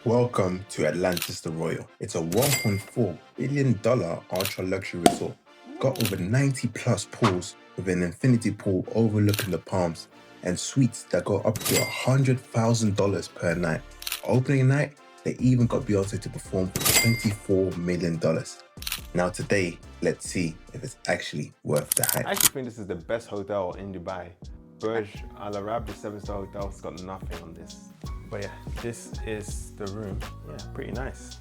Welcome to Atlantis The Royal. It's a $1.4 billion ultra-luxury resort. Got over 90 plus pools with an infinity pool overlooking the palms and suites that go up to $100,000 per night. Opening night, they even got Beyonce to perform for $24 million. Now today, let's see if it's actually worth the hype. I actually think this is the best hotel in Dubai. Burj Al Arab, the 7-star hotel, has got nothing on this. But yeah, this is the room. Yeah, pretty nice.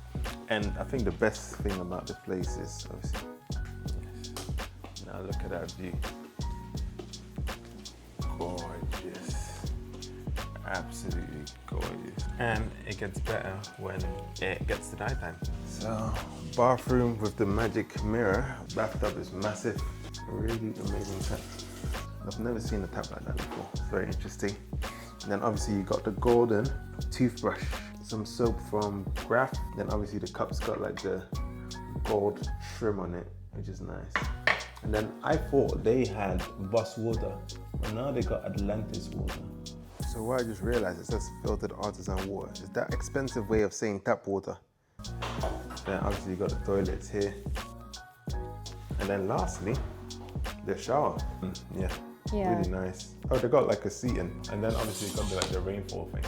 And I think the best thing about the place is obviously, yes. Now look at that view. Gorgeous. Absolutely gorgeous. And it gets better when it gets to nighttime. So, bathroom with the magic mirror. Bathtub is massive. Really amazing tap. I've never seen a tap like that before. It's very interesting. And then obviously you got the golden toothbrush, some soap from Graf. Then obviously the cup's got like the gold trim on it, which is nice. And then I thought they had bus water, but now they got Atlantis water. So what I just realized, it says filtered artisan water. Is that expensive way of saying tap water? Then obviously you got the toilets here. And then lastly, the shower. Yeah. Really nice. Oh, they got like a seating, and then obviously you got the rainfall thing.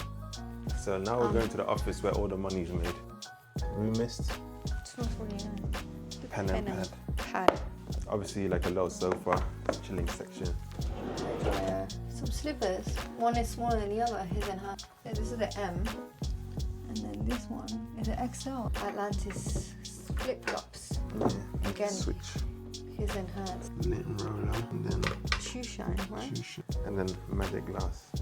So now we're going to the office where all the money's made. Room mist. $249. Pen and pad. Obviously like a little sofa, chilling section. Yeah. Some slippers. One is smaller than the other, his and hers. So this is the M, and then this one is the XL. Atlantis flip flops. Yeah. Again. Switch. His and hers. Knit and roller, and then Shoe shine, right? shoe shine. And then magic glass.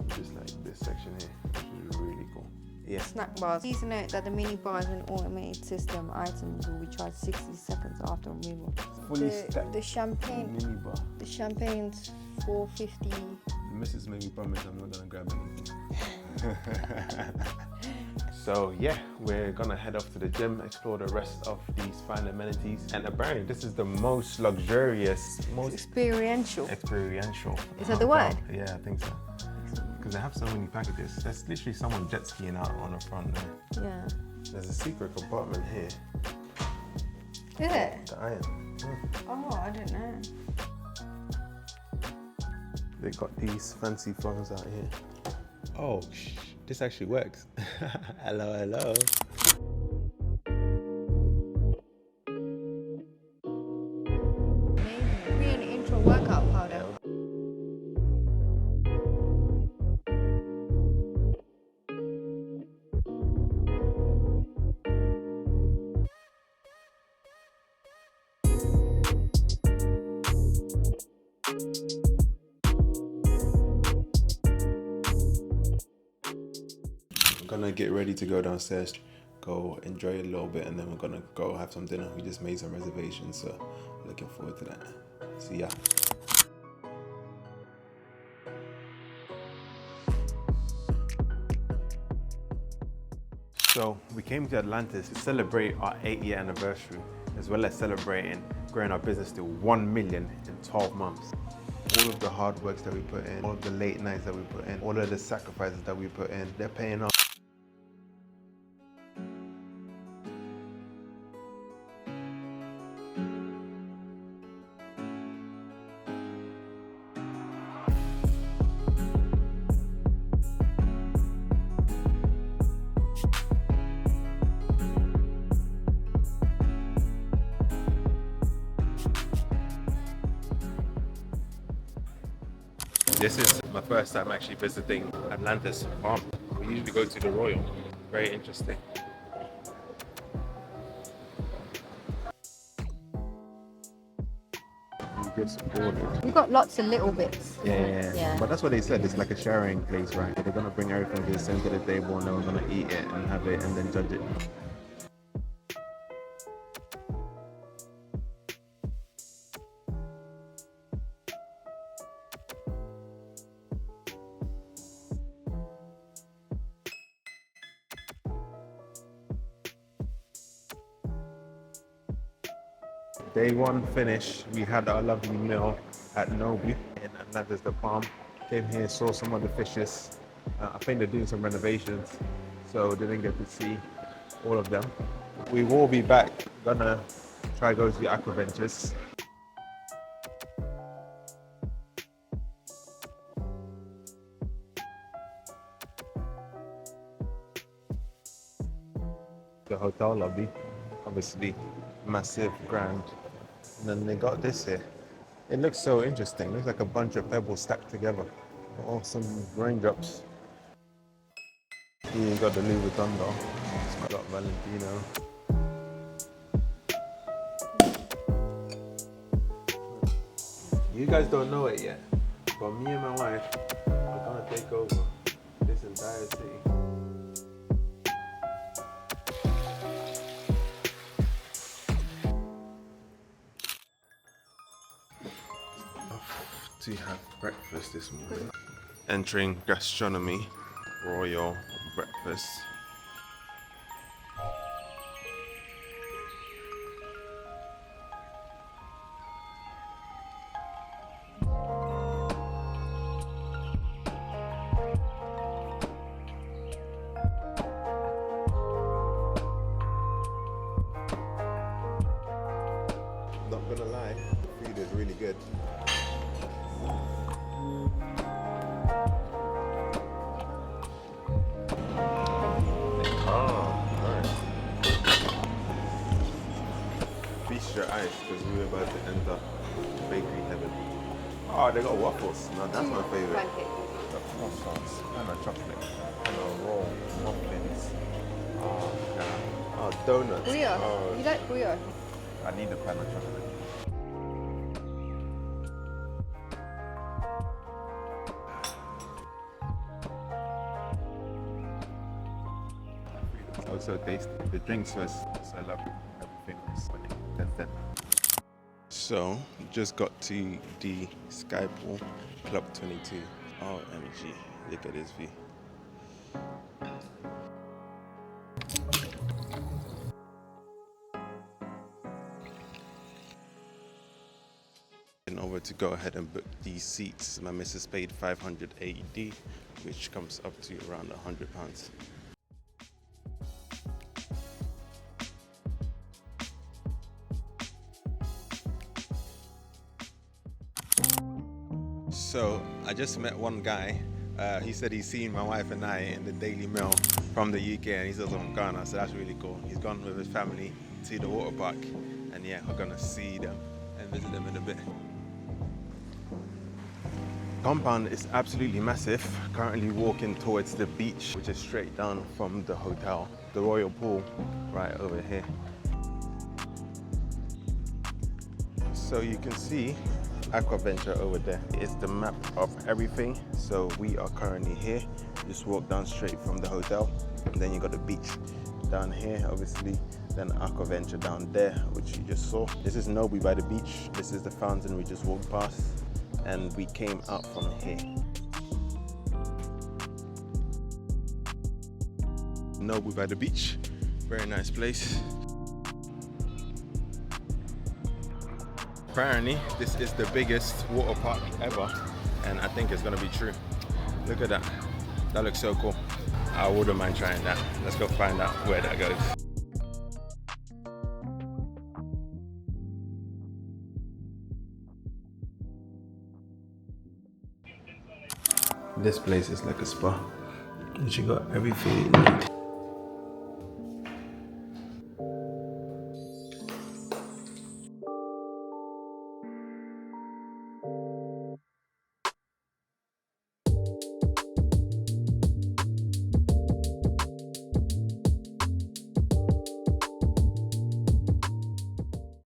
Just like this section here, which is really cool. Yeah. Snack bars. Please note that the mini bar is an automated system. Items will be charged 60 seconds after removal. Fully stacked The champagne. mini bar. The champagne's $4.50. Mrs. made me promise I'm not gonna grab anything. So yeah, we're gonna head off to the gym, explore the rest of these fine amenities. And apparently this is the most luxurious, most Experiential. Is that the word? Yeah, I think so. Because they have so many packages. There's literally someone jet skiing out on the front there. Yeah. There's a secret compartment here. Is it? The iron. Oh, I didn't know. They got these fancy phones out here. Oh, this actually works. Hello, hello. Amazing. Be an intro workout powder. Gonna get ready to go downstairs, go enjoy a little bit, and then we're gonna go have some dinner. We just made some reservations, so looking forward to that. See ya. So we came to Atlantis to celebrate our 8-year anniversary, as well as celebrating growing our business to 1 million in 12 months. All of the hard works that we put in, all of the late nights that we put in, all of the sacrifices that we put in, they're paying off. This is my first time actually visiting Atlantis Farm. We usually go to the Royal. Very interesting. We've got lots of little bits. Yeah. But that's what they said. It's like a sharing place, right? They're gonna bring everything to the center of the table, and then we're gonna eat it and have it, and then judge it. Day one finished. We had our lovely meal at Nobu in Atlantis the Palm. Came here, saw some of the fishes. I think they're doing some renovations. so didn't get to see all of them. We will be back. Gonna try go to the aqua ventures. The hotel lobby, obviously massive, grand. And then they got this here. It looks so interesting. It looks like a bunch of pebbles stacked together. Oh, some raindrops. Here you got the Louis Vuitton though. It's got Valentino. You guys don't know it yet, but me and my wife are gonna take over this entire city. Off to have breakfast this morning. Entering Gastronomy Royal Breakfast. Not gonna lie, the food is really good. Feast your eyes because we're about to enter bakery heaven. Oh, they got waffles. Now that's my favorite. Pancake. The croissants and a chocolate and a roll, muffins. Oh, yeah. Oh, donuts. Brioche. Oh, You like brioche? I need the pan of chocolate. Also tasty. The drinks was I love everything was 10/10. So just got to the Sky Pool Club 22. OMG, look at this view. And over to go ahead and book these seats. My missus paid 500 AED, which comes up to around £100. So I just met one guy. He said he's seen my wife and I in the Daily Mail from the UK, and he's also from Ghana, so that's really cool. He's gone with his family to the water park, and yeah, we're gonna see them and visit them in a bit. Compound is absolutely massive. Currently walking towards the beach, which is straight down from the hotel. The Royal Pool right over here. So you can see Aquaventure over there. It's the map of everything. So we are currently here. Just walk down straight from the hotel. And then you got the beach down here, obviously. Then Aquaventure down there, which you just saw. This is Nobu by the beach. This is the fountain we just walked past. And we came out from here. Nobu by the beach. Very nice place. Apparently, this is the biggest water park ever, and I think it's gonna be true. Look at that. That looks so cool. I wouldn't mind trying that. Let's go find out where that goes. This place is like a spa. You got everything you need.